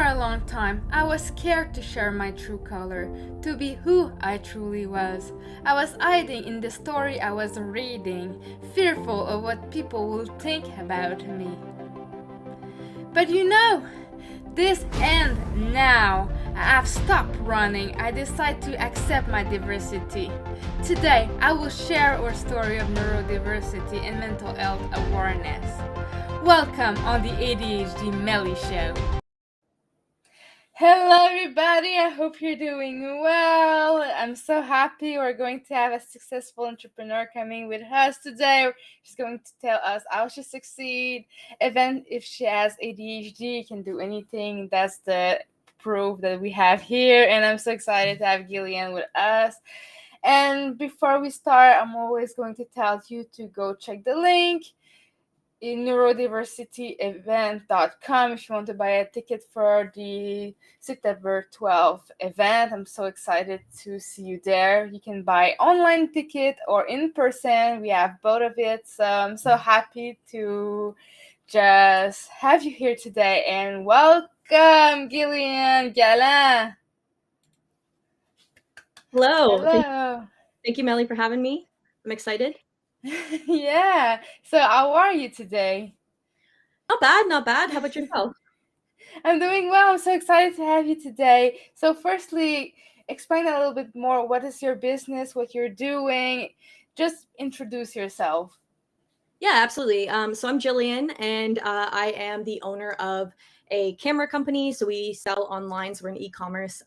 a long time, I was scared to share my true color, to be who I truly was. I was hiding in the story I was reading, fearful of what people would think about me. But this ends now. I have stopped running. I decide to accept my diversity. Today, I will share our story of neurodiversity and mental health awareness. Welcome on the ADHD Melly Show. Hello, everybody. I hope you're doing well. I'm so happy we're going to have a successful entrepreneur coming with us today. She's going to tell us how she succeed. Even if she has ADHD, can do anything. That's the proof that we have here. And I'm so excited to have Gillian with us. And before we start, I'm always going to tell you to go check the link in neurodiversityevent.com if you want to buy a ticket for the September 12th event. I'm so excited to see you there. You can buy online ticket or in person. We have both of it. So I'm so happy to just have you here today. And welcome, Gillian Gallant. Hello. Hello. Thank you, Melly, for having me. I'm excited. Yeah. So how are you today? Not bad. How about yourself? I'm doing well. I'm so excited to have you today. So firstly, explain a little bit more. What is your business? What you're doing? Just introduce yourself. Yeah, absolutely. So I'm Gillian, and I am the owner of a camera company. So we sell online. So we're an e-commerce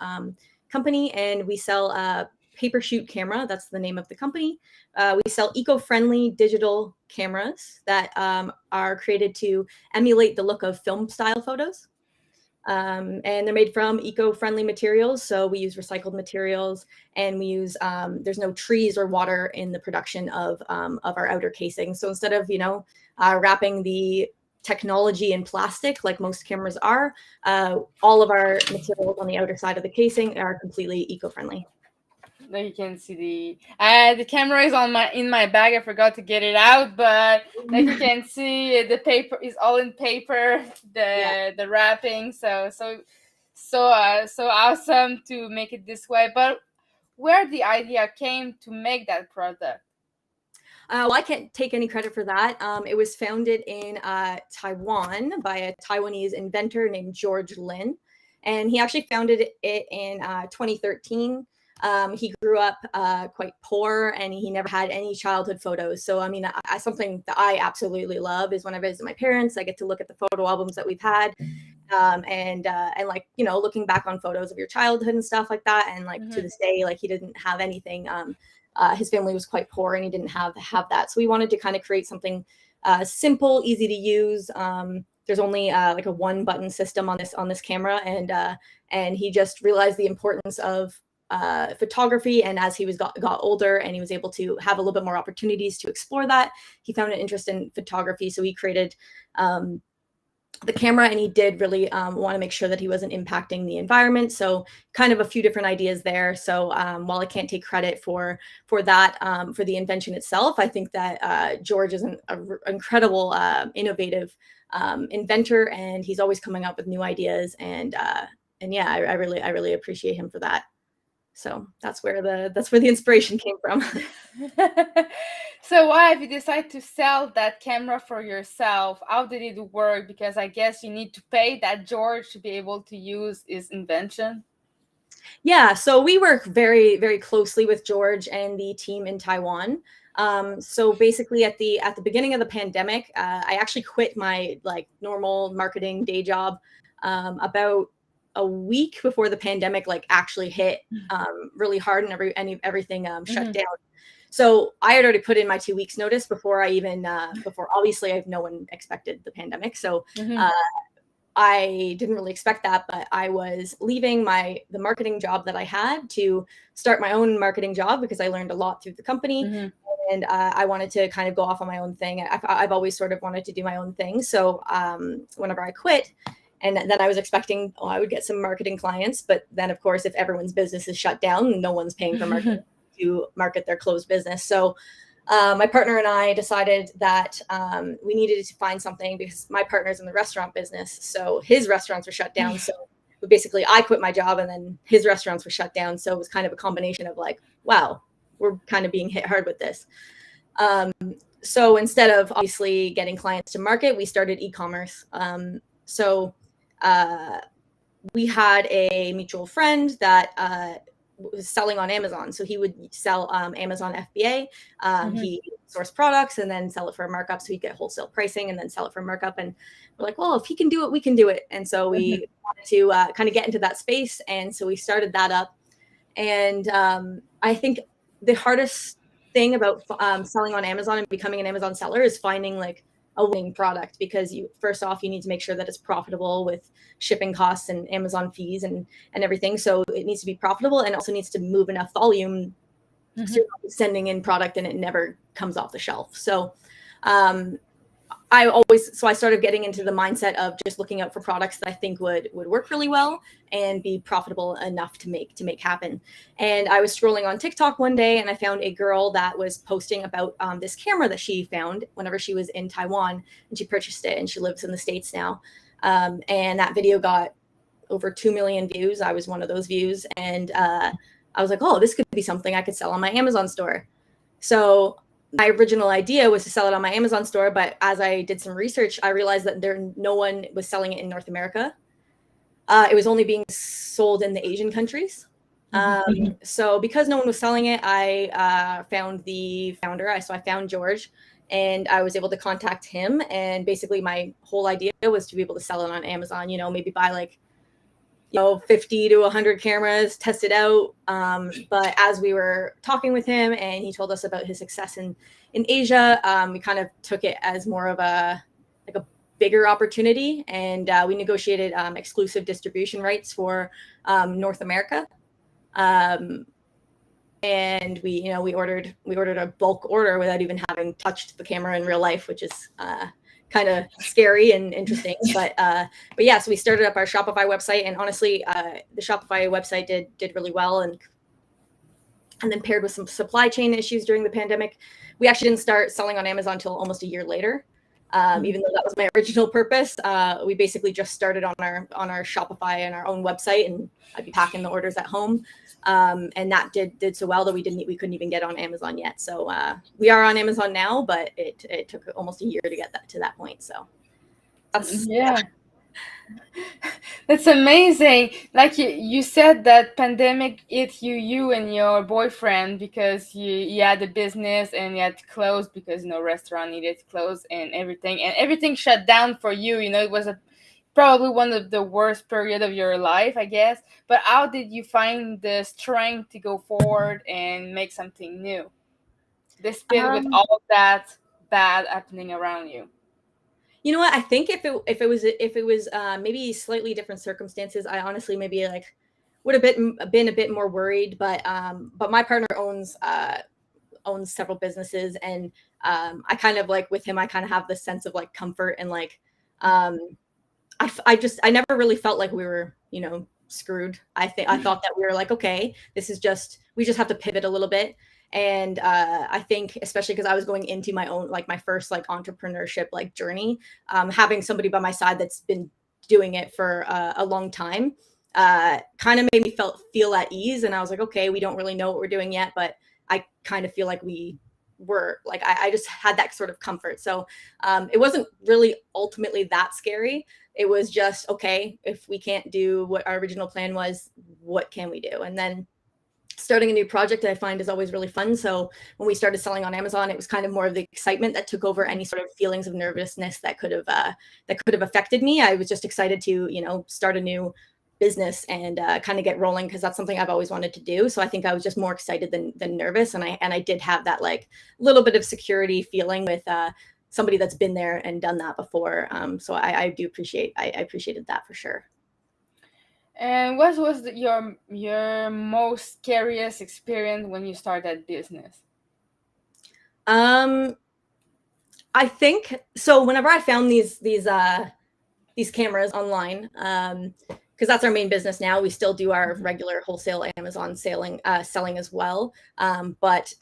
company, and we sell pay-per shoot camera. That's the name of the company. We sell eco-friendly digital cameras that are created to emulate the look of film style photos. And they're made from eco-friendly materials. So we use recycled materials, and we use there's no trees or water in the production of our outer casing. So instead of wrapping the technology in plastic like most cameras are, all of our materials on the outer side of the casing are completely eco-friendly. There you can see the camera is in my bag. I forgot to get it out, but like you can see, the paper is all in paper. The wrapping, so awesome to make it this way. But where the idea came to make that product? Well, I can't take any credit for that. It was founded in Taiwan by a Taiwanese inventor named George Lin, and he actually founded it in 2013. He grew up quite poor, and he never had any childhood photos. So, I mean, something that I absolutely love is when I visit my parents, I get to look at the photo albums that we've had, and like, looking back on photos of your childhood and stuff like that. And like to this day, like he didn't have anything. His family was quite poor, and he didn't have that. So we wanted to kind of create something simple, easy to use. There's only like a one button system on this camera, and he just realized the importance of photography. And as he got older and he was able to have a little bit more opportunities to explore that, he found an interest in photography. So he created the camera, and he did really want to make sure that he wasn't impacting the environment. So kind of a few different ideas there. So while I can't take credit for that, for the invention itself, I think that George is an incredible, innovative inventor, and he's always coming up with new ideas. And yeah, I really appreciate him for that. So that's where the inspiration came from. So why have you decided to sell that camera for yourself? How did it work? Because I guess you need to pay that George to be able to use his invention. Yeah, so we work very, very closely with George and the team in Taiwan. So basically at the beginning of the pandemic, I actually quit my normal marketing day job about a week before the pandemic actually hit really hard, and everything shut down. So I had already put in my 2 weeks notice before obviously no one expected the pandemic. So I didn't really expect that, but I was leaving the marketing job that I had to start my own marketing job because I learned a lot through the company. And I wanted to kind of go off on my own thing. I've always sort of wanted to do my own thing. So whenever I quit, and then I was expecting I would get some marketing clients, but then of course, if everyone's business is shut down, no one's paying for marketing to market their closed business. So my partner and I decided that we needed to find something, because my partner's in the restaurant business, so his restaurants were shut down. So basically I quit my job and then his restaurants were shut down. So it was kind of a combination of like, wow, we're kind of being hit hard with this. So instead of obviously getting clients to market, we started e-commerce. So we had a mutual friend that was selling on Amazon. So he would sell Amazon FBA. He source products and then sell it for a markup. So he'd get wholesale pricing and then sell it for a markup. And we're like, well, if he can do it, we can do it. And so we wanted to kind of get into that space. And so we started that up. And I think the hardest thing about selling on Amazon and becoming an Amazon seller is finding like a winning product, because you first off, you need to make sure that it's profitable with shipping costs and Amazon fees and everything. So it needs to be profitable and also needs to move enough volume so you're not sending in product and it never comes off the shelf. So I started getting into the mindset of just looking out for products that I think would work really well and be profitable enough to make happen. And I was scrolling on TikTok one day and I found a girl that was posting about this camera that she found whenever she was in Taiwan, and she purchased it and she lives in the States now. And that video got over 2 million views. I was one of those views. And I was like, oh, this could be something I could sell on my Amazon store. So my original idea was to sell it on my Amazon store, but as I did some research, I realized that no one was selling it in North America. It was only being sold in the Asian countries. So because no one was selling it, I found the founder. So I found George, and I was able to contact him. And basically my whole idea was to be able to sell it on Amazon, maybe buy like 50 to 100 cameras, test it out. But as we were talking with him and he told us about his success in Asia, we kind of took it as more of a bigger opportunity. And we negotiated exclusive distribution rights for North America. And we ordered a bulk order without even having touched the camera in real life, which is kind of scary and interesting, but yeah, so we started up our Shopify website, and honestly, the Shopify website did really well, and then paired with some supply chain issues during the pandemic, we actually didn't start selling on Amazon until almost a year later. Even though that was my original purpose, we basically just started on our Shopify and our own website, and I'd be packing the orders at home. And that did so well that we couldn't even get on Amazon yet. So we are on Amazon now, but it took almost a year to get to that point. So that's That's amazing. Like you said that pandemic hit you and your boyfriend because you had a business and you had to close because restaurant needed to close and everything shut down for you. It was probably one of the worst period of your life, I guess. But how did you find the strength to go forward and make something new, despite with all of that bad happening around you? You know what? I think if it was maybe slightly different circumstances, I honestly maybe would have been a bit more worried. But my partner owns several businesses, and I kind of with him, I kind of have this sense of comfort and I never really felt like we were, screwed. I thought that we were okay, we just have to pivot a little bit. And I think, especially because I was going into my own, my first entrepreneurship journey, having somebody by my side that's been doing it for a long time, kind of made me feel at ease. And I was like, okay, we don't really know what we're doing yet, but I kind of feel like we were I just had that sort of comfort. So it wasn't really ultimately that scary. It was just, okay, if we can't do what our original plan was, what can we do? And then starting a new project I find is always really fun. So when we started selling on Amazon, it was kind of more of the excitement that took over any sort of feelings of nervousness that could have affected me. I was just excited to, start a new business and kind of get rolling, because that's something I've always wanted to do. So I think I was just more excited than nervous. And I did have that little bit of security feeling with somebody that's been there and done that before. So I appreciated that for sure. And what was your most scariest experience when you started business? I think so. Whenever I found these cameras online, because that's our main business now. We still do our regular wholesale Amazon selling as well. But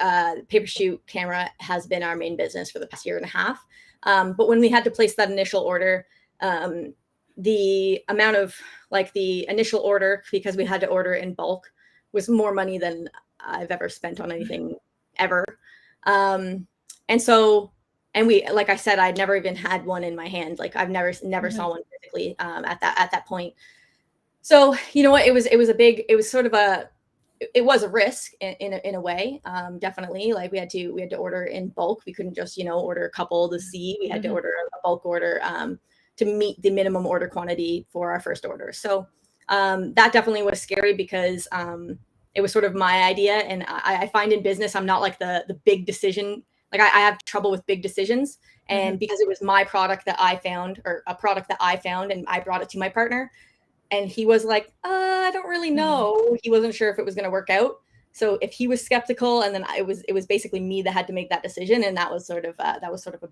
pay per shoot camera has been our main business for the past year and a half. But when we had to place that initial order, the amount of like the initial order, because we had to order in bulk, was more money than I've ever spent on anything ever. And so, and we, like I said, I'd never even had one in my hand. Like I've never saw one physically at that point. So, you know what, it was a risk in a way. Definitely, like we had to order in bulk. We couldn't just, order a couple to see. We had to order a bulk order to meet the minimum order quantity for our first order. So that definitely was scary because it was sort of my idea. And I find in business, I'm not like the big decision. Like I have trouble with big decisions. And because it was my product that I found, or a product that I found, and I brought it to my partner, and he was like, I don't really know. He wasn't sure if it was going to work out. So if he was skeptical, and then it was basically me that had to make that decision. And that was sort of a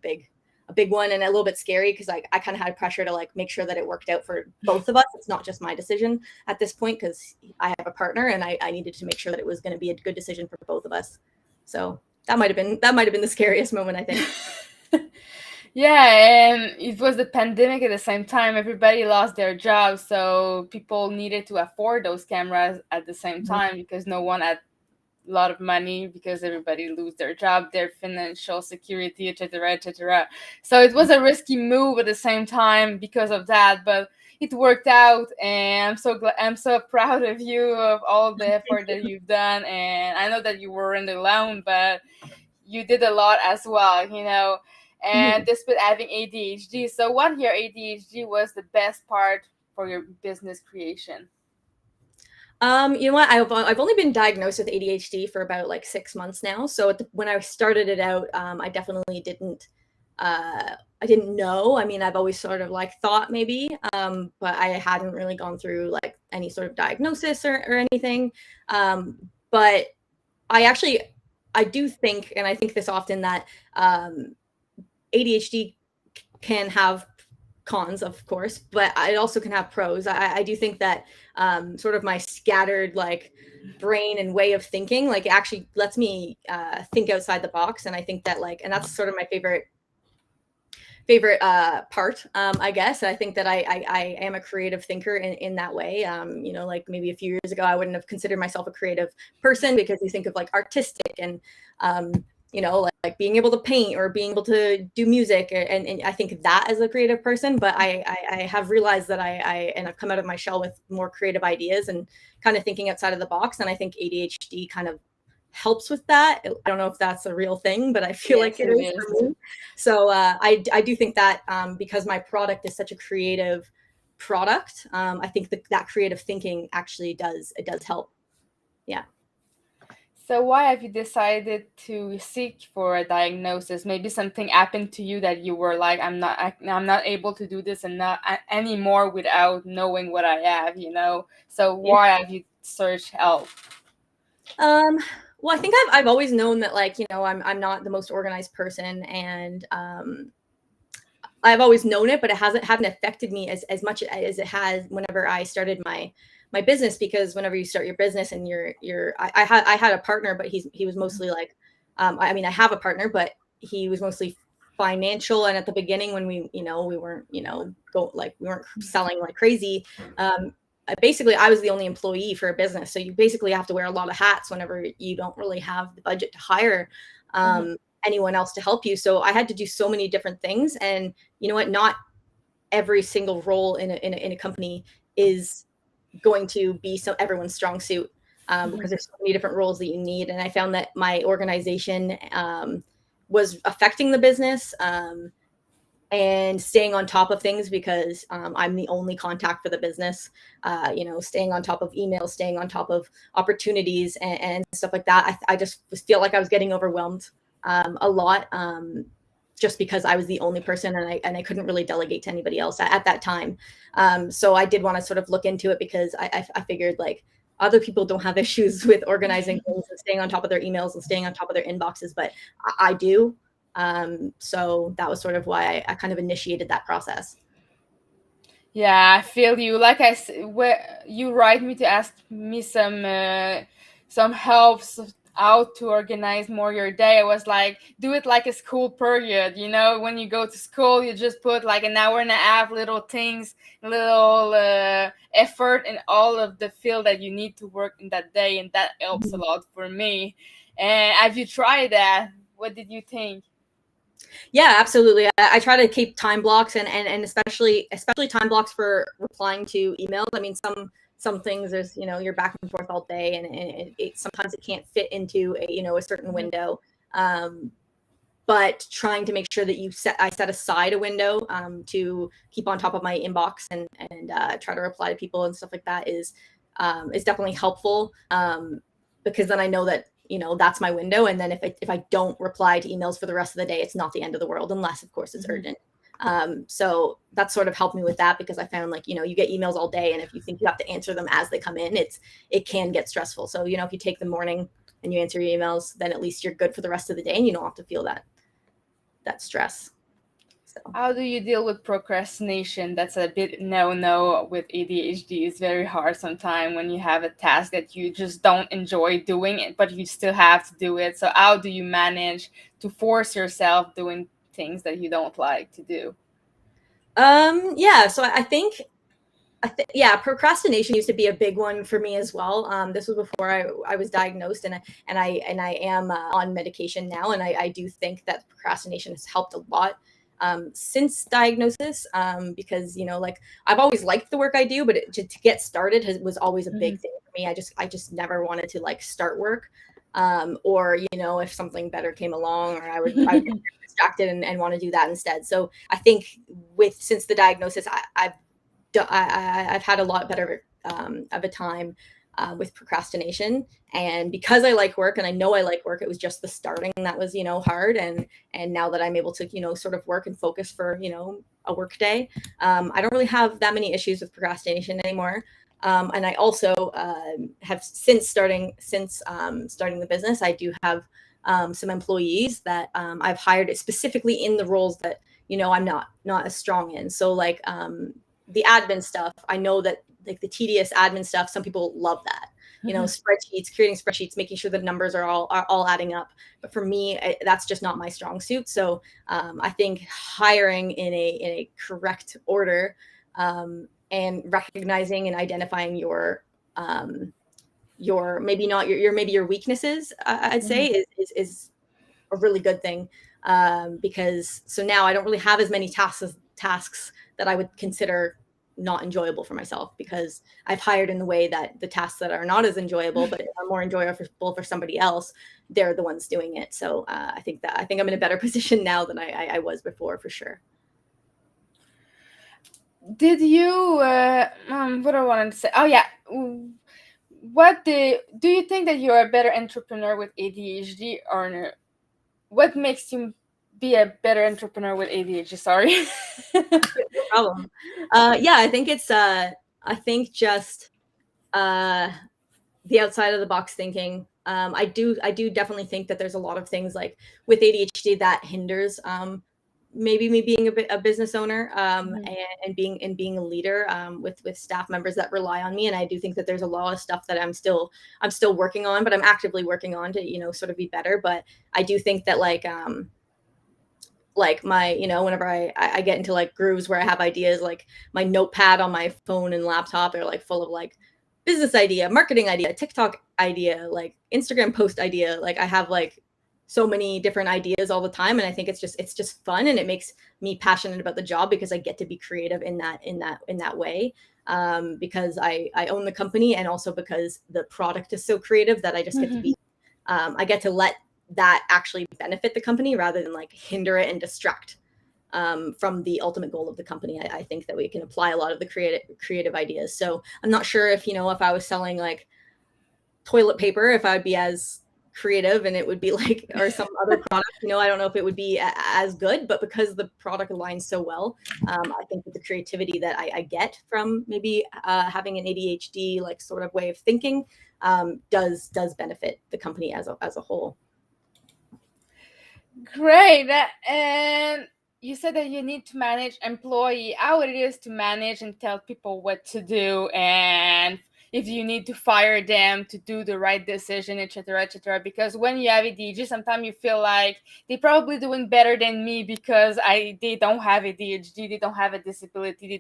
big one, and a little bit scary because I kind of had pressure to like make sure that it worked out for both of us. It's not just my decision at this point because I have a partner, and I needed to make sure that it was going to be a good decision for both of us. So that might have been the scariest moment, I think. Yeah, and it was the pandemic at the same time. Everybody lost their jobs, so people needed to afford those cameras at the same time because no one had a lot of money because everybody lose their job, their financial security, etc., etc. So it was a risky move at the same time because of that, but it worked out, and I'm so glad. I'm so proud of you of all the effort that you've done, and I know that you weren't alone, but you did a lot as well. And despite having ADHD, so what your ADHD was the best part for your business creation? You know what? I've only been diagnosed with ADHD for about like 6 months now. So when I started it out, I definitely didn't. I didn't know. I mean, I've always sort of like thought maybe, but I hadn't really gone through like any sort of diagnosis or anything. But I do think, and I think this often, that ADHD can have cons, of course, but it also can have pros. I do think that sort of my scattered like brain and way of thinking, like it actually lets me think outside the box. And I think that and that's sort of my favorite part, I guess. I think that I am a creative thinker in that way. Like maybe a few years ago, I wouldn't have considered myself a creative person because you think of like artistic and, like being able to paint or being able to do music. And I think that as a creative person, but I have realized that and I've come out of my shell with more creative ideas and kind of thinking outside of the box. And I think ADHD kind of helps with that. I don't know if that's a real thing, but I feel like it is for me. So I do think that because my product is such a creative product, I think that creative thinking actually does help. Yeah. So why have you decided to seek for a diagnosis? Maybe something happened to you that you were like, I'm not able to do this and not anymore without knowing what I have, So why have you searched help? Well, I think I've always known that I'm not the most organized person, and I've always known it, but it haven't affected me as much as it has whenever I started my business. Because whenever you start your business and I had a partner, but he was mostly like, I mean, I have a partner, but he was mostly financial. And at the beginning when we weren't, we weren't selling like crazy. Basically, I was the only employee for a business. So you basically have to wear a lot of hats whenever you don't really have the budget to hire anyone else to help you. So I had to do so many different things. And you know what? Not every single role in a company is going to be everyone's strong suit because there's so many different roles that you need. And I found that my organization was affecting the business and staying on top of things because I'm the only contact for the business, staying on top of emails, staying on top of opportunities and stuff like that. I just feel like I was getting overwhelmed a lot just because I was the only person and I couldn't really delegate to anybody else at that time. So I did want to sort of look into it because I figured like other people don't have issues with organizing things and staying on top of their emails and staying on top of their inboxes, but I do. So that was sort of why I kind of initiated that process. Yeah, I feel you. Like you write me to ask me some helps how to organize more your day. I was like, do it like a school period. When you go to school, you just put like an hour and a half, little things, little effort in all of the field that you need to work in that day, and that helps a lot for me. And have you tried that? What did you think? Yeah, absolutely. I try to keep time blocks, and especially time blocks for replying to emails. I mean, some things there's you're back and forth all day, and sometimes it can't fit into a certain window. But trying to make sure that I set aside a window to keep on top of my inbox and try to reply to people and stuff like that is definitely helpful, because then I know that that's my window, and then if I don't reply to emails for the rest of the day, it's not the end of the world, unless of course it's urgent. So that sort of helped me with that, because I found like you get emails all day, and if you think you have to answer them as they come in, it can get stressful. So if you take the morning and you answer your emails, then at least you're good for the rest of the day, and you don't have to feel that stress. So. How do you deal with procrastination? That's a bit no with ADHD. It's very hard sometimes when you have a task that you just don't enjoy doing it, but you still have to do it. So how do you manage to force yourself doing things that you don't like to do? Yeah, so I think procrastination used to be a big one for me as well. This was before I was diagnosed, and I am on medication now, and I do think that procrastination has helped a lot since diagnosis, because like I've always liked the work I do, but to get started was always a big thing for me. I just never wanted to like start work, or if something better came along, or I would get distracted and want to do that instead. So I think since the diagnosis, I've had a lot better of a time with procrastination, and because I like work, and I know I like work, it was just the starting that was hard, and now that I'm able to Mm-hmm. sort of work and focus for a work day, I don't really have that many issues with procrastination anymore. And I also have since starting the business, I do have some employees that I've hired specifically in the roles that I'm not as strong in. So like the admin stuff, I know that like the tedious admin stuff, some people love that. Spreadsheets, creating spreadsheets, making sure the numbers are all adding up. But for me, that's just not my strong suit. So I think hiring in a correct order, and recognizing and identifying your maybe not maybe your weaknesses, I'd say is a really good thing, because so now I don't really have as many tasks that I would consider not enjoyable for myself, because I've hired in the way that the tasks that are not as enjoyable but are more enjoyable for somebody else, they're the ones doing it. So I think I'm in a better position now than I was before, for sure. Did you what I wanted to say? Oh yeah. Do you think that you're a better entrepreneur with ADHD, or what makes you be a better entrepreneur with ADHD? Sorry. No problem. Yeah, I think it's I think just the outside of the box thinking. I do definitely think that there's a lot of things like with ADHD that hinders maybe me being a business owner, and being a leader with staff members that rely on me. And I do think that there's a lot of stuff that I'm still working on, but I'm actively working on to sort of be better. But I do think that like my whenever I get into like grooves where I have ideas, like my notepad on my phone and laptop are like full of like business idea, marketing idea, TikTok idea, like Instagram post idea. Like I have like so many different ideas all the time, and I think it's just fun, and it makes me passionate about the job because I get to be creative in that way, because I own the company, and also because the product is so creative that I just get to be I get to let that actually benefit the company rather than like hinder it and distract from the ultimate goal of the company. I think that we can apply a lot of the creative ideas. So I'm not sure if if I was selling like toilet paper, if I'd be as creative and it would be like, or some other product, I don't know if it would be as good, but because the product aligns so well, I think that the creativity that I get from maybe having an ADHD like sort of way of thinking does benefit the company as a whole. Great. And you said that you need to manage employee. How it is to manage and tell people what to do, and if you need to fire them to do the right decision, etc., etc. Because when you have ADHD, sometimes you feel like they're probably doing better than me because they don't have ADHD, they don't have a disability,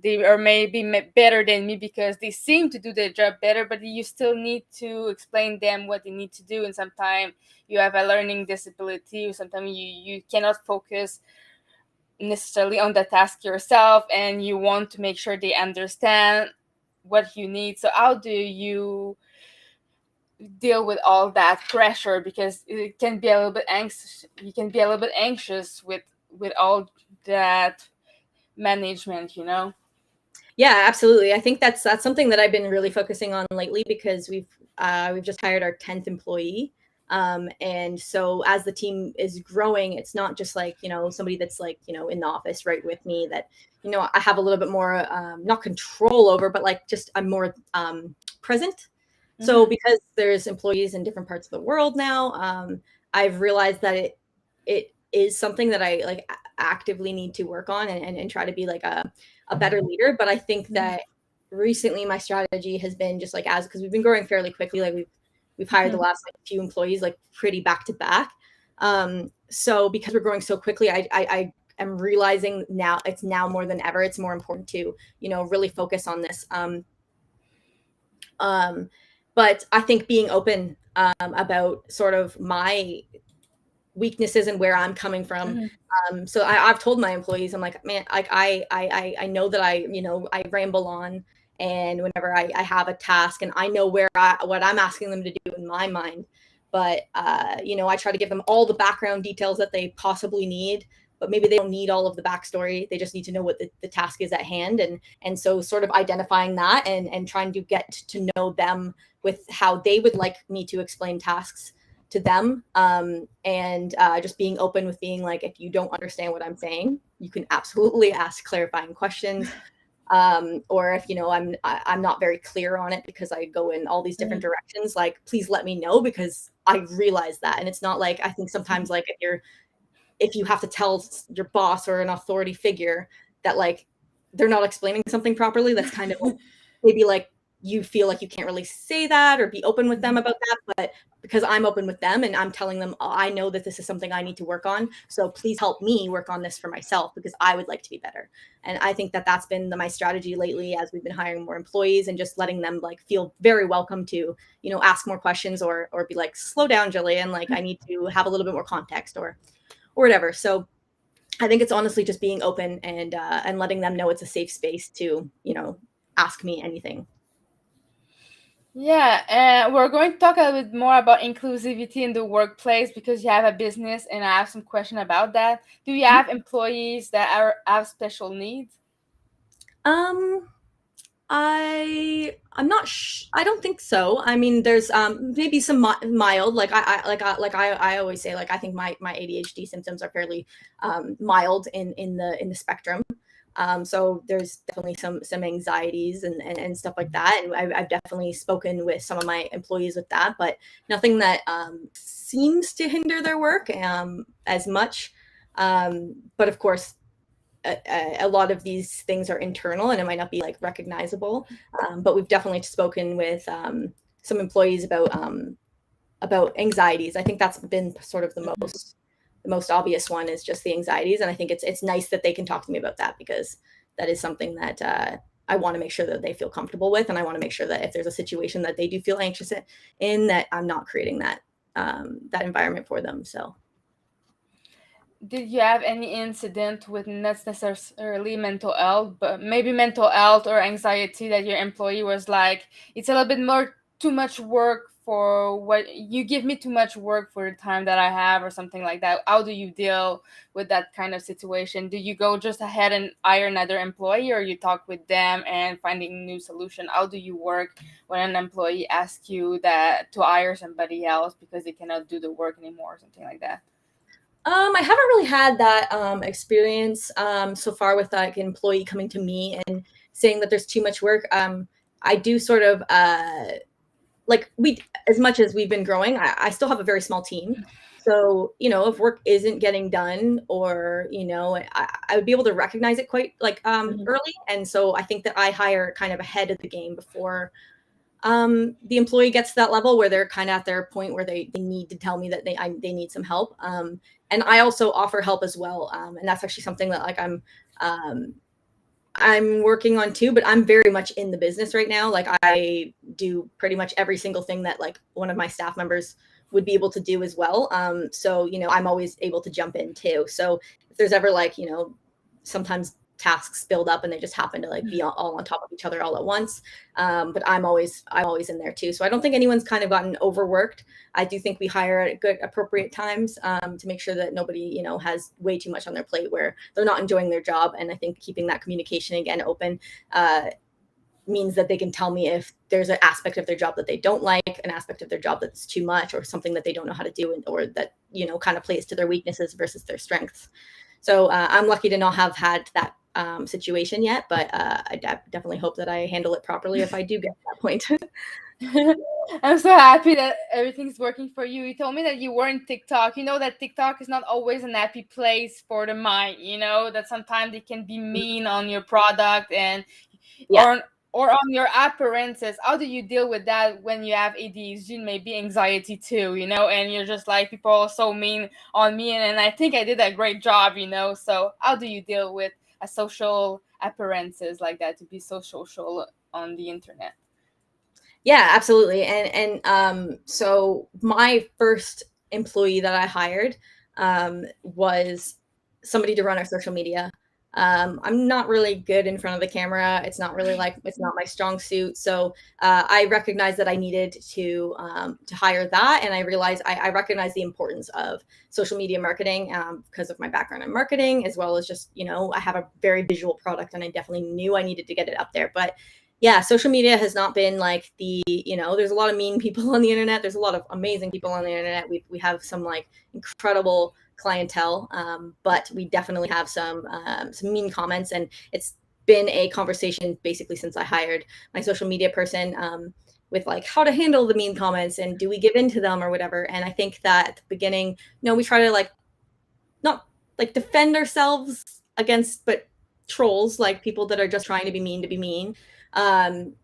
they are maybe better than me because they seem to do their job better, but you still need to explain them what they need to do. And sometimes you have a learning disability, sometimes you cannot focus necessarily on the task yourself, and you want to make sure they understand what you need. So how do you deal with all that pressure, because it can be a little bit anxious, you can be a little bit anxious with all that management, you know? Yeah, absolutely. I think that's something that I've been really focusing on lately, because we've just hired our 10th employee. And so as the team is growing, it's not just like, somebody that's like, in the office right with me that, I have a little bit more, not control over, but like just I'm more present. So because there's employees in different parts of the world now, I've realized that it is something that I like actively need to work on, and try to be like a better leader. But I think that recently my strategy has been just like, because we've been growing fairly quickly, like we've hired the last like few employees like pretty back to back. So because we're growing so quickly, I am realizing now it's now more than ever, it's more important to, really focus on this. But I think being open about sort of my weaknesses and where I'm coming from. So I've told my employees, I'm like, man, like I know that I ramble on, and whenever I have a task, and I know what I'm asking them to do in my mind, but I try to give them all the background details that they possibly need, but maybe they don't need all of the backstory. They just need to know what the task is at hand. And so sort of identifying that, and trying to get to know them with how they would like me to explain tasks to them, and just being open with being like, if you don't understand what I'm saying, you can absolutely ask clarifying questions, or if I'm not very clear on it because I go in all these different directions, like please let me know, because I realize that. And it's not like, I think sometimes like if you have to tell your boss or an authority figure that like they're not explaining something properly, that's kind of like, maybe like you feel like you can't really say that or be open with them about that. But because I'm open with them and I'm telling them, oh, I know that this is something I need to work on, so please help me work on this for myself, because I would like to be better. And I think that that's been my strategy lately, as we've been hiring more employees and just letting them like feel very welcome to, ask more questions, or be like, slow down, Jillian, like I need to have a little bit more context, or whatever. So I think it's honestly just being open, and letting them know it's a safe space to, ask me anything. Yeah, and we're going to talk a little bit more about inclusivity in the workplace, because you have a business, and I have some question about that. Do you have employees that have special needs? I'm not I don't think so. I mean, there's maybe some mild, like I always say, like I think my ADHD symptoms are fairly mild in the spectrum. So there's definitely some anxieties and stuff like that. And I've definitely spoken with some of my employees with that, but nothing that seems to hinder their work as much. But of course, a lot of these things are internal, and it might not be like recognizable. But we've definitely spoken with some employees about anxieties. I think that's been sort of the most obvious one, is just the anxieties. And I think it's nice that they can talk to me about that, because that is something that I want to make sure that they feel comfortable with. And I want to make sure that if there's a situation that they do feel anxious in, that I'm not creating that environment for them. So. Did you have any incident with not necessarily mental health, but maybe mental health or anxiety, that your employee was like, it's a little bit more too much work for what you give me, too much work for the time that I have, or something like that? How do you deal with that kind of situation? Do you go just ahead and hire another employee, or you talk with them and finding a new solution? How do you work when an employee asks you that to hire somebody else because they cannot do the work anymore, or something like that? I haven't really had that experience so far with like an employee coming to me and saying that there's too much work. I do sort of like as much as we've been growing, I still have a very small team. So, if work isn't getting done, or, I would be able to recognize it quite like Mhm. early. And so I think that I hire kind of ahead of the game before the employee gets to that level where they're kind of at their point where they need to tell me that they need some help. And I also offer help as well. And that's actually something that like um, I'm working on too, but I'm very much in the business right now. Like I do pretty much every single thing that like one of my staff members would be able to do as well. So, I'm always able to jump in too. So if there's ever like, sometimes tasks build up and they just happen to like be all on top of each other all at once. But I'm always in there too. So I don't think anyone's kind of gotten overworked. I do think we hire at good appropriate times to make sure that nobody, has way too much on their plate where they're not enjoying their job. And I think keeping that communication again open means that they can tell me if there's an aspect of their job that they don't like, an aspect of their job that's too much, or something that they don't know how to do, or that, kind of plays to their weaknesses versus their strengths. So I'm lucky to not have had that situation yet, but definitely hope that I handle it properly if I do get to that point. I'm so happy that everything's working for you. You told me that you were in TikTok. You know that TikTok is not always an happy place for the mind. You know that sometimes they can be mean on your product and Yeah. or on your appearances. How do you deal with that when you have ADHD and maybe anxiety too? And you're just like, people are so mean on me, and I think I did a great job. So how do you deal with a social appearances like that, to be so social on the internet? Yeah, absolutely. And so my first employee that I hired was somebody to run our social media. I'm not really good in front of the camera. It's not my strong suit. So I recognized that I needed to hire that, and I realized I recognize the importance of social media marketing because of my background in marketing, as well as just I have a very visual product, and I definitely knew I needed to get it up there. But yeah, social media has not been like there's a lot of mean people on the internet. There's a lot of amazing people on the internet. We have some like incredible clientele, but we definitely have some mean comments, and it's been a conversation basically since I hired my social media person with like how to handle the mean comments and do we give in to them or whatever. And I think that at the beginning, we try to like not like defend ourselves against, but trolls, like people that are just trying to be mean.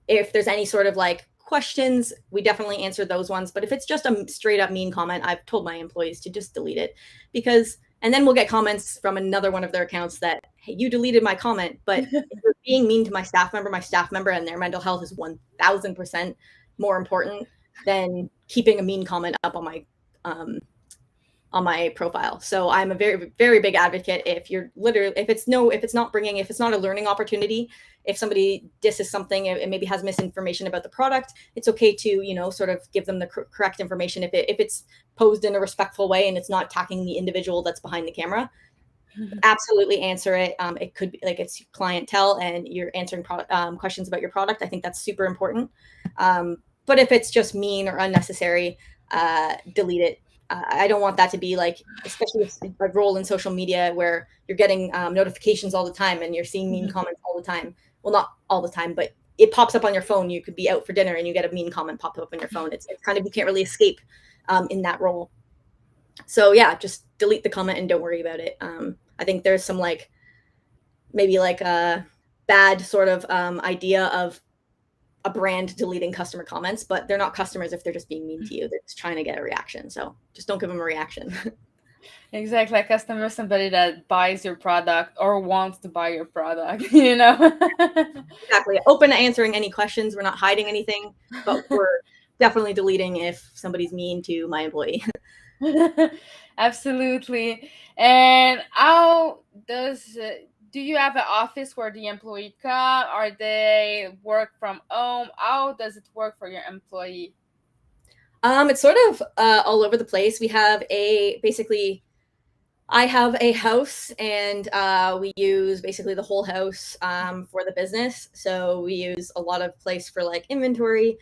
If there's any sort of like questions, we definitely answer those ones. But if it's just a straight up mean comment, I've told my employees to just delete it, and then we'll get comments from another one of their accounts that, hey, you deleted my comment. But if you're being mean to my staff member and their mental health is 1000% more important than keeping a mean comment up on my profile. So I'm a very, very big advocate. If it's not a learning opportunity, if somebody disses something and maybe has misinformation about the product, it's okay to, sort of give them the correct information. If it's posed in a respectful way and it's not attacking the individual that's behind the camera, absolutely answer it. It could be like it's clientele and you're answering questions about your product. I think that's super important. But if it's just mean or unnecessary, delete it. I don't want that to be like, especially a role in social media where you're getting notifications all the time and you're seeing mean comments all the time. Well, not all the time, but it pops up on your phone. You could be out for dinner and you get a mean comment pop up on your phone. It's kind of, you can't really escape in that role. So yeah, just delete the comment and don't worry about it. I think there's some like maybe like a bad sort of idea of a brand deleting customer comments, but they're not customers if they're just being mean to you. They're just trying to get a reaction. So just don't give them a reaction. Exactly, a customer, somebody that buys your product or wants to buy your product, you know? Exactly. Open to answering any questions. We're not hiding anything, but we're definitely deleting if somebody's mean to my employee. Absolutely. And how do you have an office where the employee come, or they work from home? How does it work for your employee? It's sort of all over the place. I have a house, and we use basically the whole house for the business. So we use a lot of place for like inventory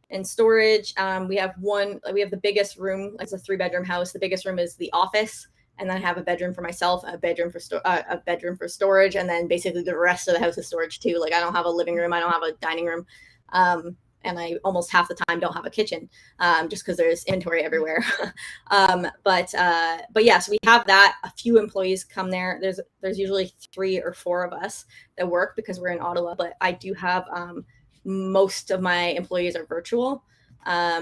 and storage. We have the biggest room. It's a 3-bedroom house. The biggest room is the office, and then I have a bedroom for myself, a bedroom for storage, and then basically the rest of the house is storage too. Like I don't have a living room, I don't have a dining room. and I almost half the time don't have a kitchen, just because there's inventory everywhere. But yeah, so we have that. A few employees come there. There's usually 3 or 4 of us that work because we're in Ottawa, but I do have most of my employees are virtual.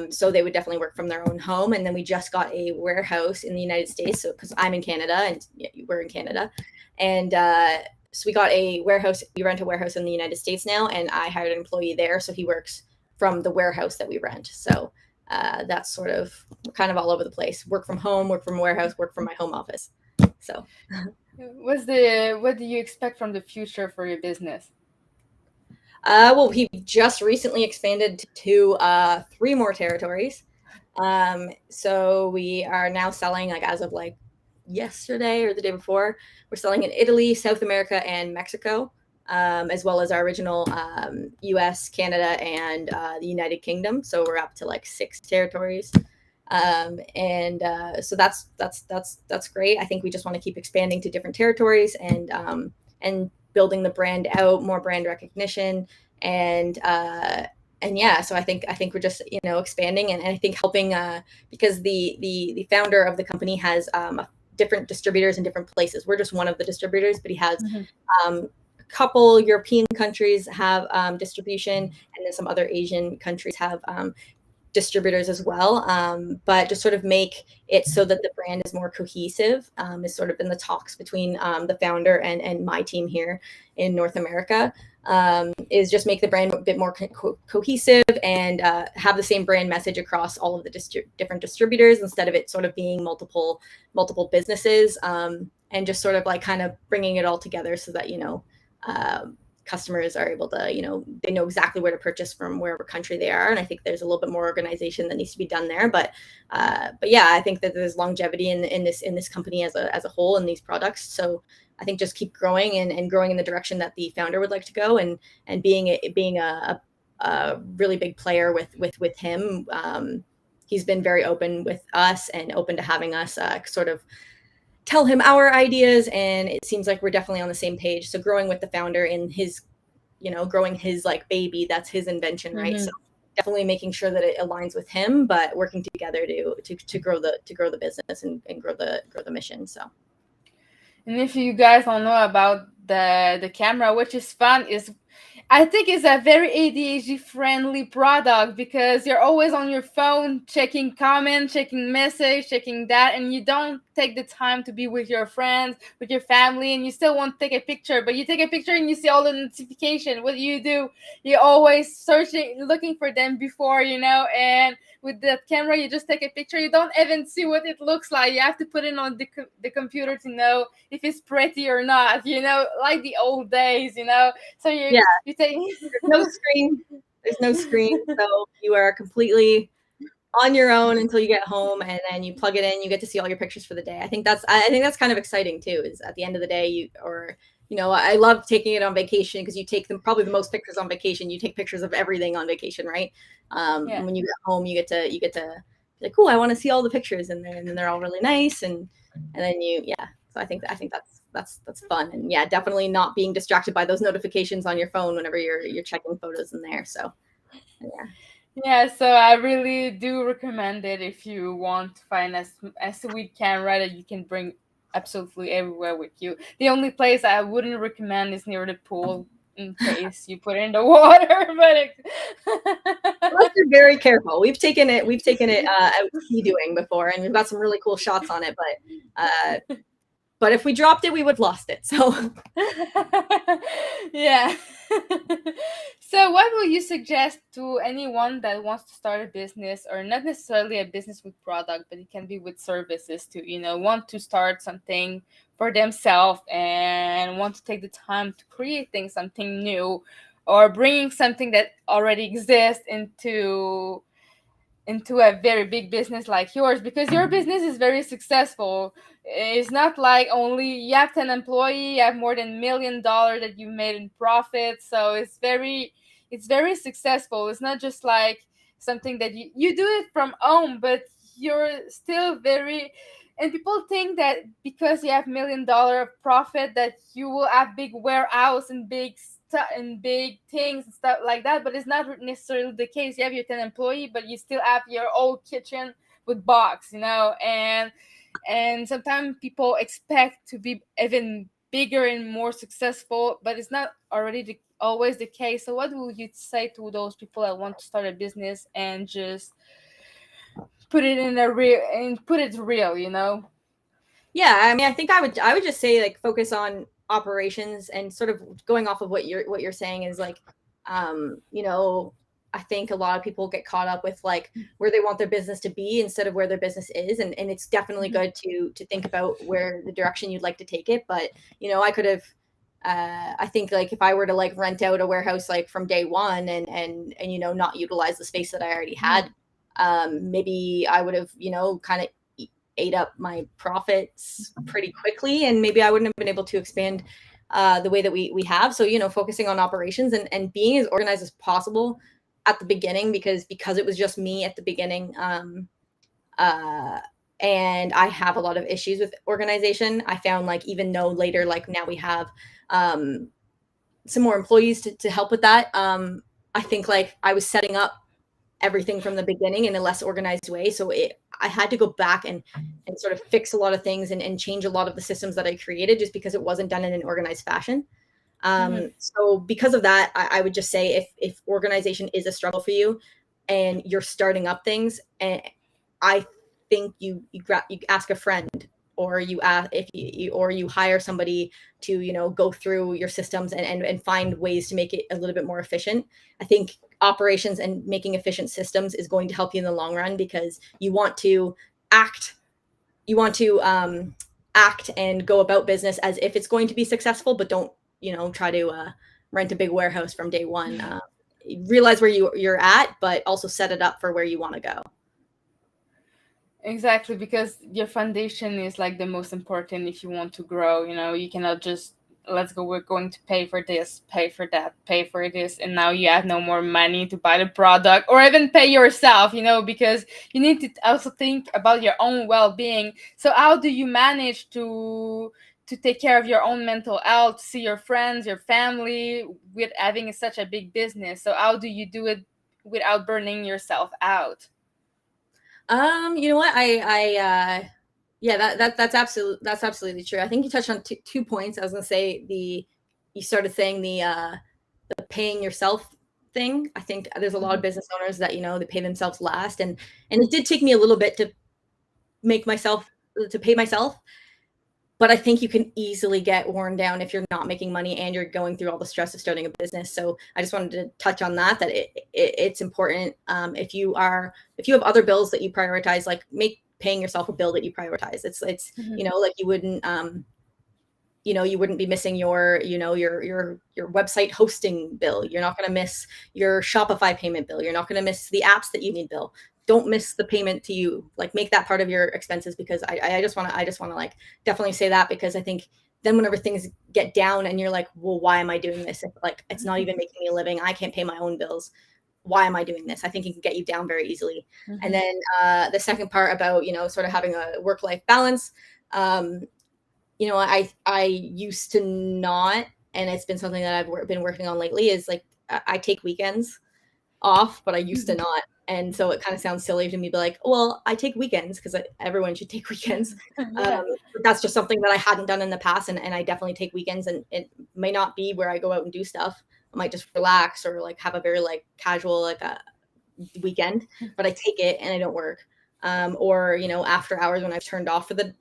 So they would definitely work from their own home. And then we just got a warehouse in the United States. So because I'm in Canada and we're in Canada, and so we got a warehouse. We rent a warehouse in the United States now, and I hired an employee there, so he works from the warehouse that we rent. So that's sort of kind of all over the place. Work from home, work from warehouse, work from my home office. So what do you expect from the future for your business? Well, he just recently expanded to 3 more territories. So we are now selling, like as of like yesterday or the day before, we're selling in Italy, South America, and Mexico, as well as our original US, Canada, and the United Kingdom. So we're up to like 6 territories. So that's great. I think we just want to keep expanding to different territories and building the brand out, more brand recognition, and yeah, so I think we're just expanding, and I think helping because the founder of the company has different distributors in different places. We're just one of the distributors, but he has a couple European countries have distribution, and then some other Asian countries have distributors as well, but just sort of make it so that the brand is more cohesive, is sort of in the talks between the founder and my team here in North America, is just make the brand a bit more cohesive and have the same brand message across all of the different distributors, instead of it sort of being multiple businesses, and just sort of like kind of bringing it all together so that customers are able to, they know exactly where to purchase from wherever country they are. And I think there's a little bit more organization that needs to be done there. But yeah, I think that there's longevity in this company as a whole in these products. So I think just keep growing and growing in the direction that the founder would like to go, and being a really big player with him. He's been very open with us and open to having us sort of tell him our ideas, and it seems like we're definitely on the same page. So growing with the founder in his, growing his like baby, that's his invention, right? So definitely making sure that it aligns with him, but working together to grow the business and grow the mission. So. And if you guys don't know about the camera, which is fun, is I think it's a very ADHD friendly product, because you're always on your phone checking comments, checking message, checking that, and you don't take the time to be with your friends, with your family, and you still want to take a picture, but you take a picture and you see all the notification. What do? You're always searching, looking for them before, and with the camera, you just take a picture. You don't even see what it looks like. You have to put it on the computer to know if it's pretty or not, like the old days, So you take There's no screen. So you are completely on your own until you get home, and then you plug it in. You get to see all your pictures for the day. I think that's kind of exciting too. Is at the end of the day, I love taking it on vacation, because you take probably the most pictures on vacation. You take pictures of everything on vacation, right? And when you get home, you get to be like, cool, I want to see all the pictures, and then they're all really nice, and then So I think that's fun, and yeah, definitely not being distracted by those notifications on your phone whenever you're checking photos in there. So yeah. Yeah, so I really do recommend it if you want to find a sweet camera that you can bring absolutely everywhere with you. The only place I wouldn't recommend is near the pool, in case you put it in the water. Unless you're very careful. We've taken it out ski doing before, and we've got some really cool shots on it. But if we dropped it, we would have lost it. So yeah. So what will you suggest to anyone that wants to start a business, or not necessarily a business with product, but it can be with services too, want to start something for themselves and want to take the time to creating something new, or bringing something that already exists into a very big business like yours, because your business is very successful. It's not like only you have 10 employees, you have more than $1 million that you made in profit. So it's very successful. It's not just like something that you do it from home, but you're still very, and people think that because you have $1 million of profit that you will have big warehouse and big in big things and stuff like that, but it's not necessarily the case. You have your 10 employee, but you still have your old kitchen with box, and sometimes people expect to be even bigger and more successful, but it's not already always the case. So what would you say to those people that want to start a business and just put it in a real and put it real, Yeah, I mean, I think I would just say like focus on operations, and sort of going off of what you're saying is like, I think a lot of people get caught up with like where they want their business to be instead of where their business is, and it's definitely good to think about where the direction you'd like to take it. But I could have. I think like if I were to like rent out a warehouse like from day one and not utilize the space that I already had, maybe I would have kind of ate up my profits pretty quickly, and maybe I wouldn't have been able to expand the way that we have. So focusing on operations and being as organized as possible at the beginning, because it was just me at the beginning, and I have a lot of issues with organization. I found like even though later, like now we have some more employees to help with that, I think like I was setting up everything from the beginning in a less organized way. So I had to go back and sort of fix a lot of things and change a lot of the systems that I created, just because it wasn't done in an organized fashion. So because of that, I would just say if organization is a struggle for you and you're starting up things, and I think you ask a friend, or you ask or you hire somebody to go through your systems and find ways to make it a little bit more efficient. I think operations and making efficient systems is going to help you in the long run, because you want to act and go about business as if it's going to be successful, but don't try to rent a big warehouse from day one. Realize where you're at, but also set it up for where you want to go. Exactly, because your foundation is like the most important if you want to grow. You cannot just let's go, we're going to pay for this, pay for that, pay for this, and now you have no more money to buy the product or even pay yourself, because you need to also think about your own well-being. So how do you manage to take care of your own mental health, see your friends, your family, with having such a big business? So how do you do it without burning yourself out? You know what? Yeah, that's absolutely true. I think you touched on two points. I was gonna say you started saying the paying yourself thing. I think there's a lot of business owners that they pay themselves last, and it did take me a little bit to pay myself. But I think you can easily get worn down if you're not making money and you're going through all the stress of starting a business. So I just wanted to touch on that it's important. If you have other bills that you prioritize, like make paying yourself a bill that you prioritize. It's like you wouldn't be missing your website hosting bill. You're not going to miss your Shopify payment bill. You're not going to miss the apps that you need bill. Don't miss the payment to you. Like make that part of your expenses, because I just want to like definitely say that, because I think then whenever things get down and you're like, well, why am I doing this? If like it's not even making me a living, I can't pay my own bills. Why am I doing this? I think it can get you down very easily. And then the second part about sort of having a work-life balance. I used to not, and it's been something that I've been working on lately, is like I take weekends off, but I used to not. And so it kind of sounds silly to me, but like, well, I take weekends because everyone should take weekends. Yeah. But that's just something that I hadn't done in the past. And I definitely take weekends, and it may not be where I go out and do stuff. I might just relax or like have a very like casual, like a weekend, but I take it and I don't work. Or, after hours when I've turned off for the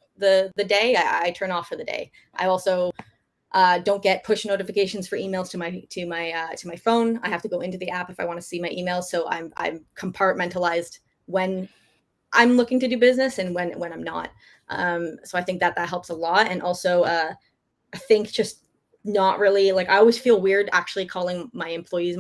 day, I turn off for the day. I also don't get push notifications for emails to my phone. I have to go into the app if I want to see my emails. So I'm compartmentalized when I'm looking to do business and when I'm not. So I think that helps a lot. And also I think just not really, like, I always feel weird actually calling my employees,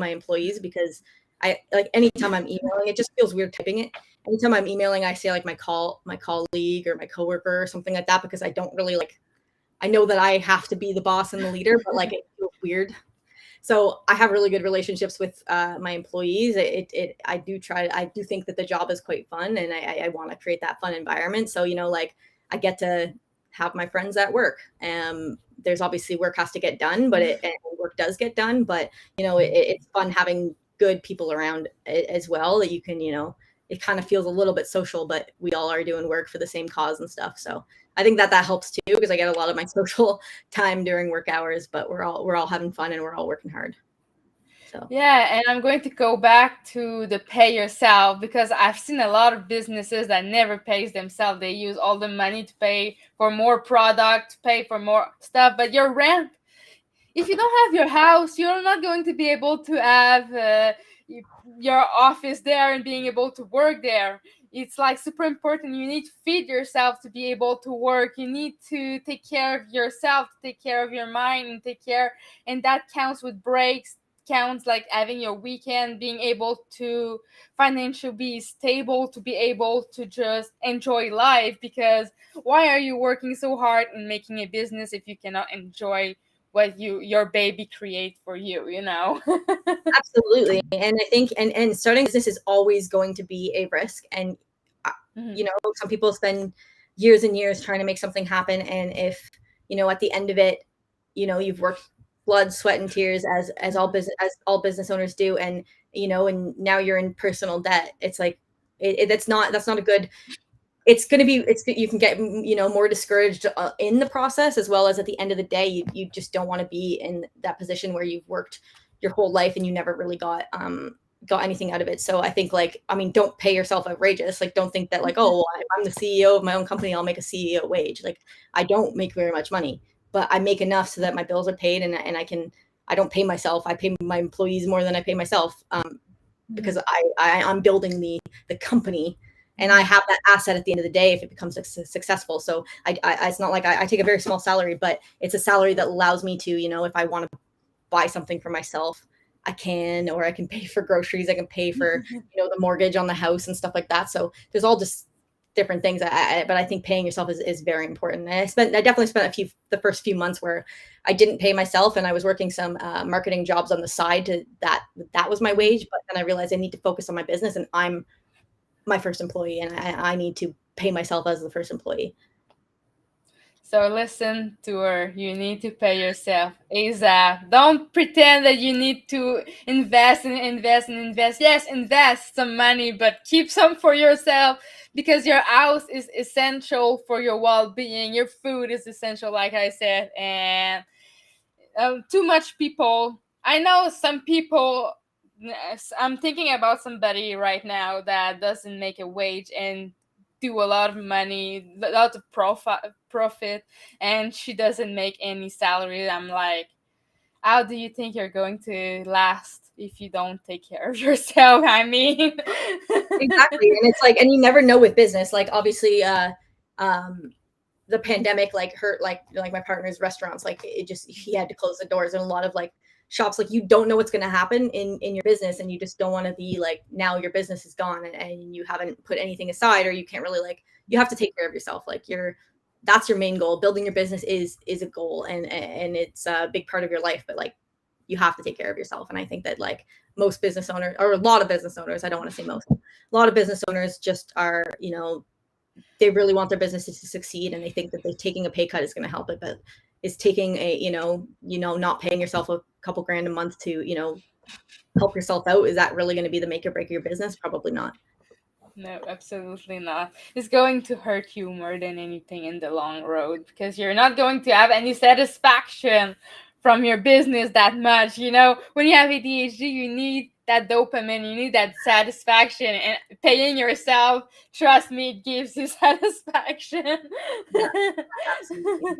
because I like anytime I'm emailing, it just feels weird typing it. Anytime I'm emailing, I say like my colleague or my coworker or something like that, because I don't really like, I know that I have to be the boss and the leader, but like it feels weird. So I have really good relationships with my employees. I do think that the job is quite fun, and I want to create that fun environment. So, like I get to have my friends at work. There's obviously work has to get done, but and work does get done. But it's fun having good people around as well that you can, it kind of feels a little bit social, but we all are doing work for the same cause and stuff. So I think that helps too, because I get a lot of my social time during work hours, but we're all having fun and we're all working hard. So. Yeah, and I'm going to go back to the pay yourself, because I've seen a lot of businesses that never pays themselves. They use all the money to pay for more product, pay for more stuff, but your rent, if you don't have your house, you're not going to be able to have your office there and being able to work there. It's like super important. You need to feed yourself to be able to work. You need to take care of yourself, to take care of your mind, and that counts with breaks, counts like having your weekend, being able to financially be stable, to be able to just enjoy life. Because why are you working so hard and making a business if you cannot enjoy what your baby create for you? Absolutely. And I think and starting a business is always going to be a risk, and some people spend years and years trying to make something happen, and if at the end of it, you've worked blood, sweat, and tears, as all business owners do, and and now you're in personal debt. It's like that's not a good. It's going to be, you can get more discouraged in the process, as well as at the end of the day, you just don't want to be in that position where you've worked your whole life and you never really got anything out of it. So I think don't pay yourself outrageous. Don't think that if I'm the CEO of my own company, I'll make a CEO wage. I don't make very much money, but I make enough so that my bills are paid, and I don't pay myself. I pay my employees more than I pay myself, because I'm building the company, and I have that asset at the end of the day if it becomes successful. So it's not like I take a very small salary, but it's a salary that allows me to, if I want to buy something for myself, I can, or I can pay for groceries. I can pay for, the mortgage on the house and stuff like that. So there's all just different things. But I think paying yourself is very important. And I definitely spent the first few months where I didn't pay myself, and I was working some marketing jobs on the side that was my wage. But then I realized I need to focus on my business, and I'm my first employee, and I need to pay myself as the first employee. So listen to her. You need to pay yourself ASAP. Don't pretend that you need to invest and invest and invest. Yes, invest some money, but keep some for yourself, because your house is essential for your well-being. Your food is essential, like I said. And too much people. I know some people. I'm thinking about somebody right now that doesn't make a wage and do a lot of money, a lot of profit, and she doesn't make any salary. I'm like, how do you think you're going to last if you don't take care of yourself? I mean, exactly. And it's and you never know with business. Obviously, the pandemic hurt my partner's restaurants. He had to close the doors, and a lot of shops, you don't know what's going to happen in your business, and you just don't want to be now your business is gone and you haven't put anything aside, or you can't really you have to take care of yourself. That's your main goal. Building your business is a goal, and it's a big part of your life, but you have to take care of yourself. And I think that most business owners, or a lot of business owners, I don't want to say most, a lot of business owners just are, they really want their businesses to succeed, and they think that taking a pay cut is going to help it, but is taking a not paying yourself a couple grand a month to help yourself out, is that really going to be the make or break of your business? Probably not. No, absolutely not. It's going to hurt you more than anything in the long road, because you're not going to have any satisfaction from your business that much. When you have ADHD, you need that dopamine, you need that satisfaction, and paying yourself, trust me, it gives you satisfaction. Yeah, absolutely.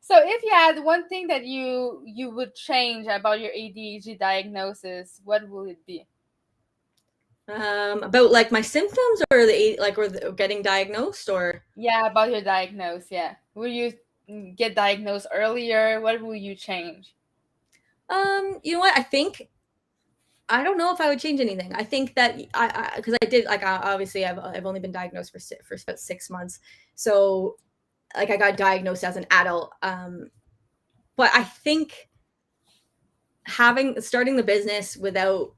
So if you had one thing that you would change about your ADHD diagnosis, what would it be? About my symptoms, or or getting diagnosed, or Yeah, about your diagnosis. Yeah, will you get diagnosed earlier? What will you change? you know what, I don't know if I would change anything. I think that because I did obviously I've only been diagnosed for about 6 months, so I got diagnosed as an adult. But I think starting the business without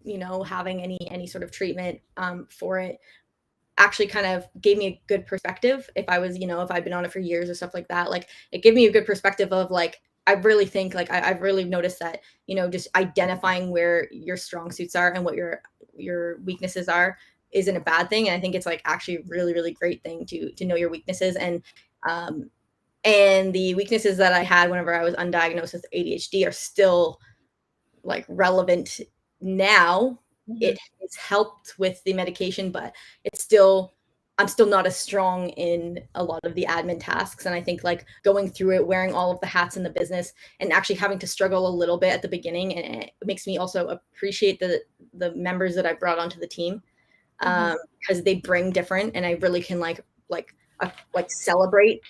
having any sort of treatment for it actually kind of gave me a good perspective. If I was, if I'd been on it for years or stuff like that, like it gave me a good perspective of like, I really think like I've really noticed that, just identifying where your strong suits are and what your weaknesses are isn't a bad thing. And I think it's like actually a really, really great thing to know your weaknesses. And the weaknesses that I had whenever I was undiagnosed with ADHD are still like relevant now. It has helped with the medication, but I'm still not as strong in a lot of the admin tasks. And I think like going through it, wearing all of the hats in the business and actually having to struggle a little bit at the beginning, and it makes me also appreciate the members that I brought onto the team, because they bring different, and I really can like celebrate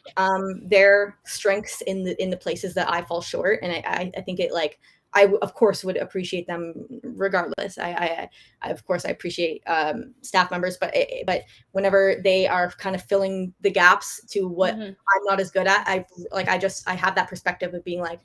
their strengths in the places that I fall short. And I think it like, I of course would appreciate them regardless. I of course I appreciate staff members, but whenever they are kind of filling the gaps to what I'm not as good at, I have that perspective of being like,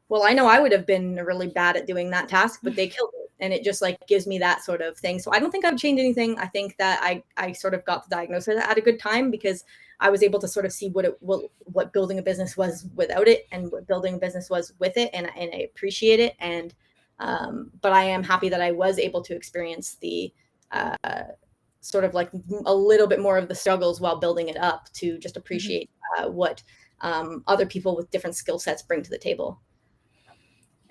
well, I know I would have been really bad at doing that task, but they killed it. And it just like gives me that sort of thing. So I don't think I would change anything. I think that I sort of got the diagnosis at a good time, because I was able to sort of see what building a business was without it and what building a business was with it. And I appreciate it. And, but I am happy that I was able to experience the sort of like a little bit more of the struggles while building it up, to just appreciate what other people with different skill sets bring to the table.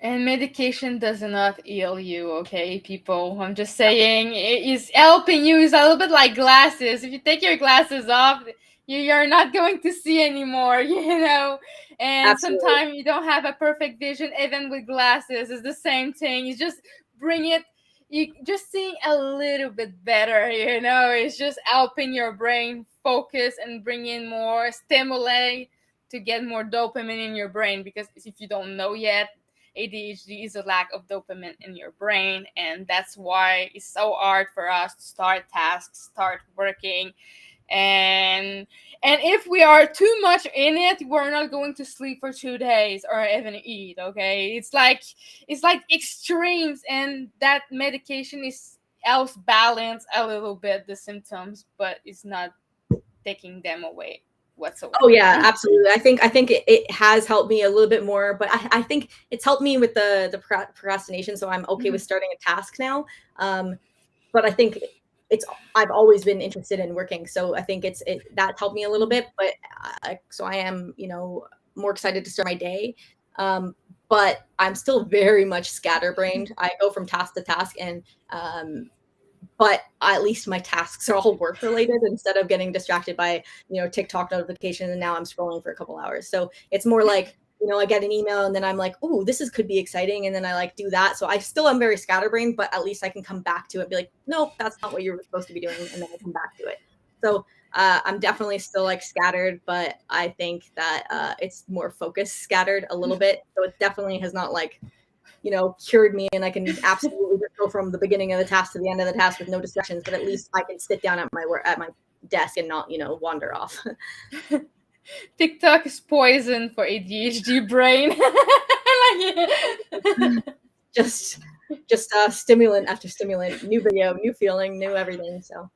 And medication does not heal you, okay, people? I'm just saying, it is helping you. It's a little bit like glasses. If you take your glasses off, you're not going to see anymore, And Absolutely. sometimes you don't have a perfect vision, even with glasses. It's the same thing. You just bring it, you just seeing a little bit better, It's just helping your brain focus and bring in more stimuli to get more dopamine in your brain. Because if you don't know yet, ADHD is a lack of dopamine in your brain, and that's why it's so hard for us to start tasks, start working. And if we are too much in it, we're not going to sleep for 2 days or even eat, okay? It's like extremes, and that medication helps balance a little bit the symptoms, but it's not taking them away whatsoever. Oh yeah, absolutely. I think it has helped me a little bit more, but I think it's helped me with the procrastination. So I'm okay with starting a task now. But I think I've always been interested in working. So I think that helped me a little bit, but so I am, more excited to start my day. But I'm still very much scatterbrained. I go from task to task, and but at least my tasks are all work related, instead of getting distracted by, TikTok notifications, and now I'm scrolling for a couple hours. So it's more like, I get an email and then I'm like, oh, could be exciting. And then I like do that. So I still am very scatterbrained, but at least I can come back to it and be like, nope, that's not what you were supposed to be doing. And then I come back to it. So I'm definitely still like scattered, but I think that it's more focused scattered a little bit. So it definitely has not like, cured me, and I can absolutely just go from the beginning of the task to the end of the task with no distractions, but at least I can sit down at my desk and not, stick off. TikTok is poison for ADHD brain. just stimulant after stimulant, new video, new feeling, new everything. So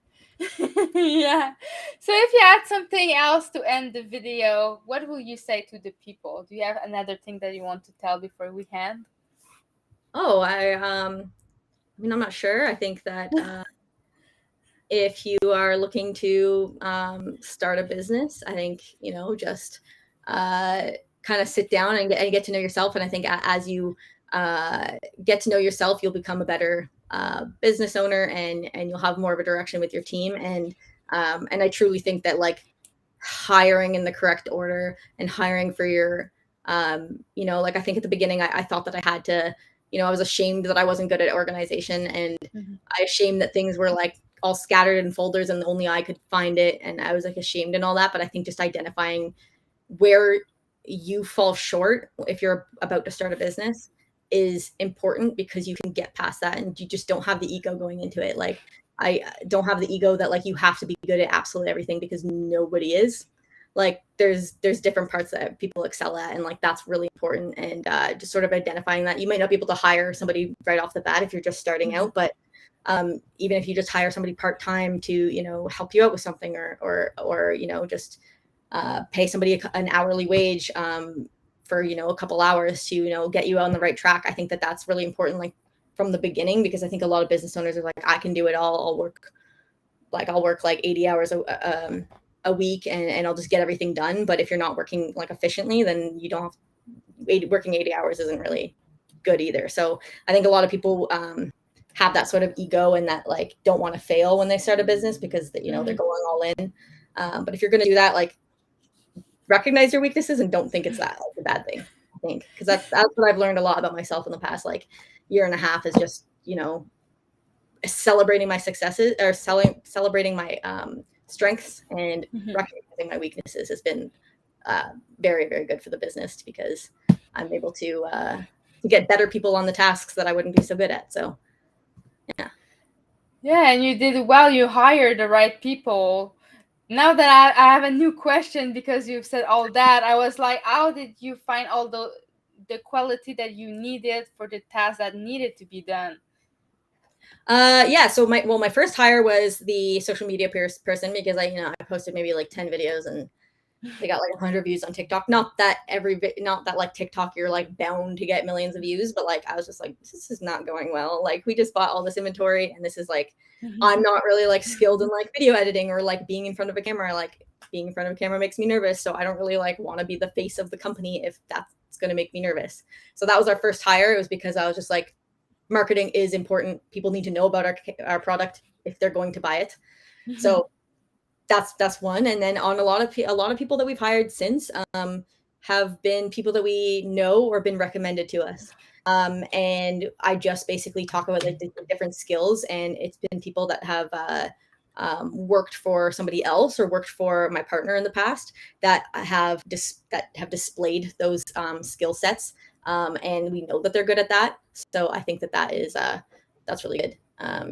yeah. So if you had something else to end the video, what will you say to the people? Do you have another thing that you want to tell before we end? Oh, I'm not sure. I think that if you are looking to start a business, I think, just kind of sit down and get to know yourself. And I think as you get to know yourself, you'll become a better business owner, and you'll have more of a direction with your team. And I truly think that like hiring in the correct order and hiring for your, like I think at the beginning, I thought that I had to, I was ashamed that I wasn't good at organization, and I ashamed that things were like all scattered in folders and only I could find it. And I was like ashamed and all that. But I think just identifying where you fall short if you're about to start a business is important, because you can get past that and you just don't have the ego going into it. Like I don't have the ego that like you have to be good at absolutely everything, because nobody is. Like there's different parts that people excel at, and like that's really important. And just sort of identifying that you might not be able to hire somebody right off the bat if you're just starting out, but even if you just hire somebody part-time to, you know, help you out with something, or you know, just pay somebody an hourly wage for, you know, a couple hours to, you know, get you on the right track. I think that that's really important, like from the beginning, because I think a lot of business owners are like, I can do it all. I'll work like 80 hours a week, and I'll just get everything done. But if you're not working like efficiently, then you don't have working 80 hours isn't really good either. So I think a lot of people have that sort of ego and that like don't want to fail when they start a business because you know they're going all in. But if you're going to do that, like recognize your weaknesses and don't think it's that like a bad thing. I think because that's what I've learned a lot about myself in the past like year and a half is just, you know, celebrating my successes or celebrating my strengths and recognizing my weaknesses has been very, very good for the business because I'm able to get better people on the tasks that I wouldn't be so good at. So, yeah. Yeah, and you did well. You hired the right people. Now that I have a new question because you've said all that, I was like, how did you find all the quality that you needed for the task that needed to be done? Yeah, so my first hire was the social media person because I posted maybe like 10 videos and they got like 100 views on TikTok. Not that like TikTok you're like bound to get millions of views, but like I was just like, this is not going well. Like we just bought all this inventory and this is like I'm not really like skilled in like video editing or like being in front of a camera. Like being in front of a camera makes me nervous, so I don't really like want to be the face of the company if that's going to make me nervous. So that was our first hire. It was because I was just like, marketing is important. People need to know about our product if they're going to buy it. So that's one. And then on a lot of people that we've hired since have been people that we know or been recommended to us. And I just basically talk about like the different skills, and it's been people that have worked for somebody else or worked for my partner in the past that have displayed those skill sets. And we know that they're good at that. So I think that is that's really good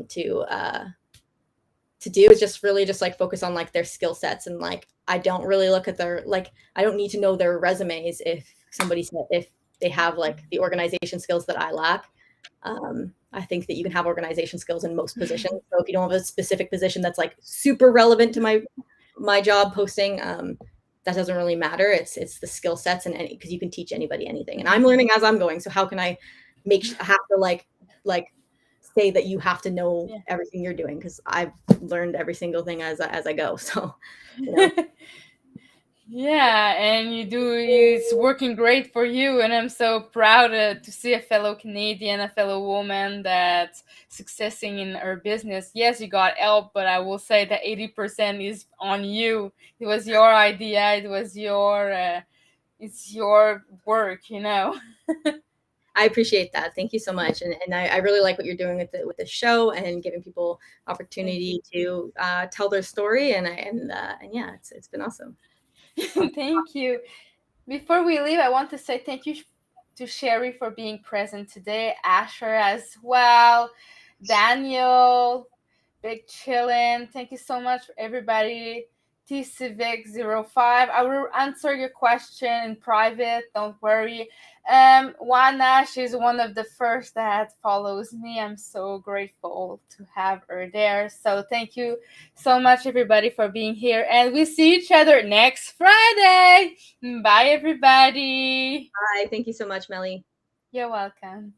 to do, is just really just like focus on like their skill sets, and like I don't really look at their like I don't need to know their resumes if they have like the organization skills that I lack. I think that you can have organization skills in most positions. So if you don't have a specific position that's like super relevant to my job posting, that doesn't really matter. It's the skill sets, and because you can teach anybody anything. And I'm learning as I'm going. So how can I have to like say that you have to know everything you're doing? Because I've learned every single thing as I go. So, you know. Yeah, and it's working great for you, and I'm so proud to see a fellow Canadian, a fellow woman that's successing in her business. Yes, you got help, but I will say that 80% is on you. It was your idea. It was it's your work, you know. I appreciate that. Thank you so much. And I really like what you're doing with the show and giving people opportunity to tell their story. And yeah, it's been awesome. Thank you. Before we leave, I want to say thank you to Sherry for being present today, Asher as well, Daniel, Big Chillin. Thank you so much, everybody. TCivic05. I will answer your question in private. Don't worry. Wana, she's one of the first that follows me. I'm so grateful to have her there. So thank you so much, everybody, for being here. And we see each other next Friday. Bye, everybody. Bye. Thank you so much, Melly. You're welcome.